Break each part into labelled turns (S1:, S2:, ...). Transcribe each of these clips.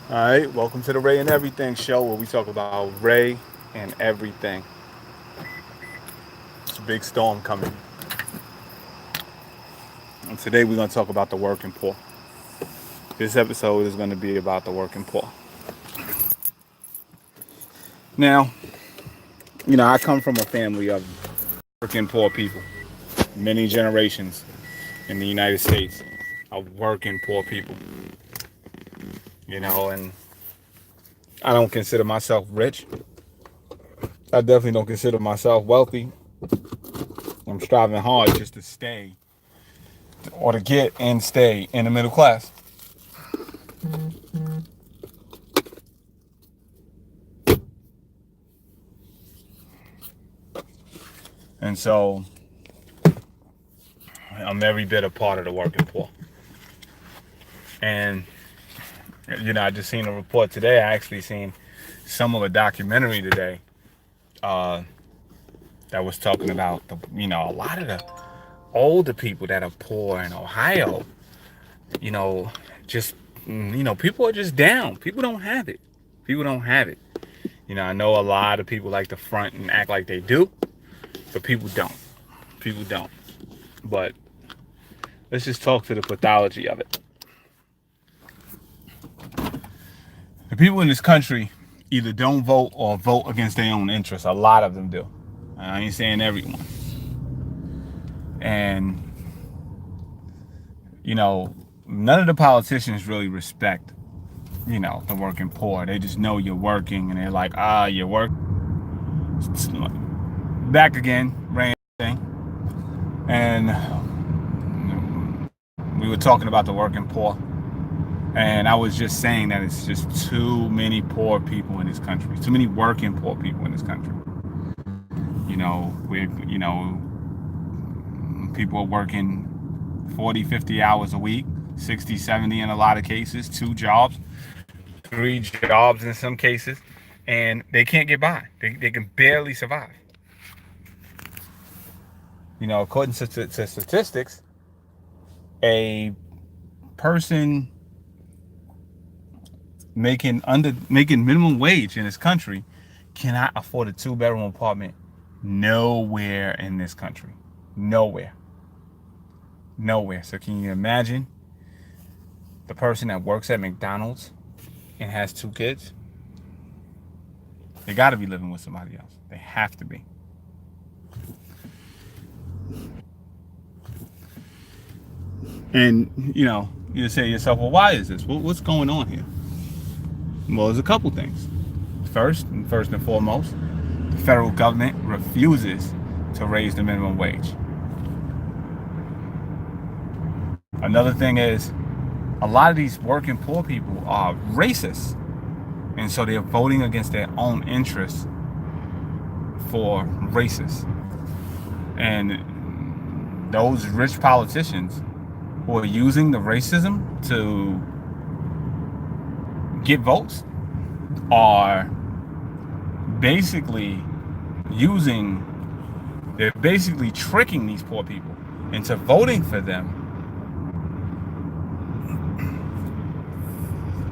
S1: All right, welcome to the Ray and Everything show where we talk about Ray and everything. It's a big storm coming. And today we're going to talk about the working poor. This episode is going to be about the working poor. Now, I come from a family of working poor people, many generations in the United States of working poor people, and I don't consider myself rich. I definitely don't consider myself wealthy. I'm striving hard just to stay or to get and stay in the middle class. And so I'm every bit a part of the working poor. And, I just seen a report today. I actually seen some of a documentary today uh, that was talking about, a lot of the older people that are poor in Ohio, you know, just, people are just down. People don't have it. People don't have it. I know a lot of people like to front and act like they do, but people don't. People don't. But let's just talk to the pathology of it. The people in this country either don't vote or vote against their own interests. A lot of them do. I ain't saying everyone. And, none of the politicians really respect, the working poor. They just know you're working and they're like, you work. Back again, rain thing. And we were talking about the working poor. And I was just saying that it's just too many poor people in this country, too many working poor people in this country. People are working 40, 50 hours a week, 60, 70 in a lot of cases, 2 jobs, 3 jobs in some cases, and they can't get by. They can barely survive. According to statistics, a person making minimum wage in this country cannot afford a 2-bedroom apartment nowhere in this country. Nowhere. Nowhere. So can you imagine the person that works at McDonald's and has 2 kids? They got to be living with somebody else. They have to be. And, you say to yourself, well, why is this? What's going on here? Well, there's a couple things. First and foremost, the federal government refuses to raise the minimum wage. Another thing is, a lot of these working poor people are racist. And so they're voting against their own interests for racists. And those rich politicians who are using the racism to get votes are basically they're basically tricking these poor people into voting for them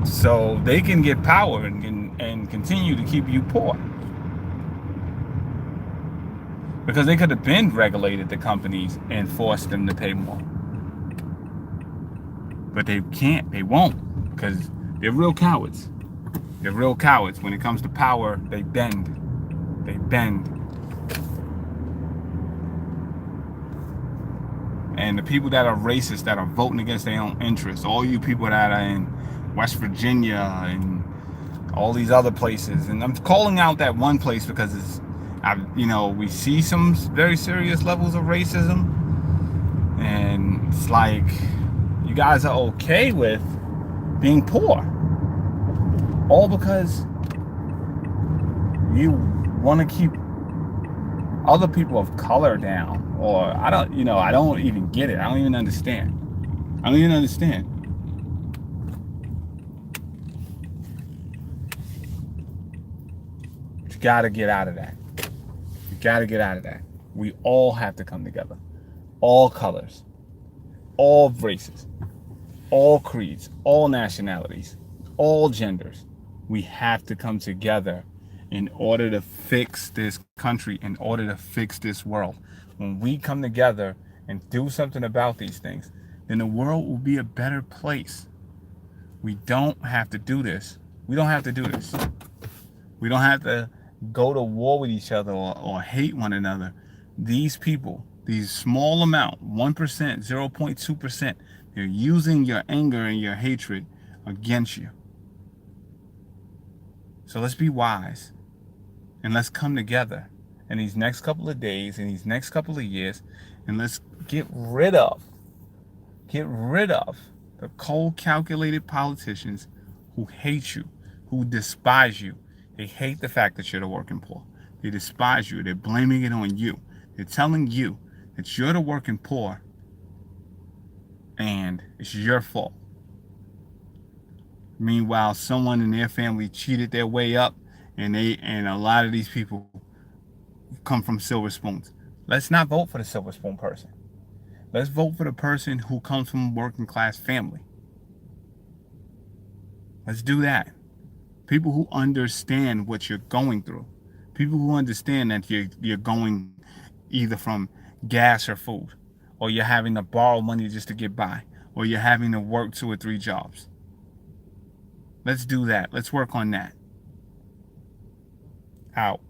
S1: so they can get power and continue to keep you poor. Because they could have been regulated the companies and forced them to pay more. But they can't, they won't, because they're real cowards. They're real cowards. When it comes to power, they bend. They bend. And the people that are racist, that are voting against their own interests, all you people that are in West Virginia and all these other places, and I'm calling out that one place because we see some very serious levels of racism, and it's like you guys are okay with being poor, all because you want to keep other people of color down. Or I don't even get it. I don't even understand. You gotta get out of that. We all have to come together. All colors, all races, all creeds, all nationalities. all genders. We have to come together in order to fix this country, in order to fix this world. When we come together and do something about these things, then the world will be a better place. We don't have to do this. We don't have to do this. We don't have to go to war with each other or hate one another. These people, these small amount, 1%, 0.2%, they're using your anger and your hatred against you. So let's be wise and let's come together in these next couple of days, in these next couple of years, and let's get rid of the cold, calculated politicians who hate you, who despise you. They hate the fact that you're the working poor. They despise you. They're blaming it on you. They're telling you that you're the working poor and it's your fault. Meanwhile, someone in their family cheated their way up, and a lot of these people come from silver spoons. Let's not vote for the silver spoon person. Let's vote for the person who comes from a working class family. Let's do that. People who understand what you're going through. People who understand that you're going either from gas or food, or you're having to borrow money just to get by, or you're having to work 2 or 3 jobs. Let's do that. Let's work on that. Out.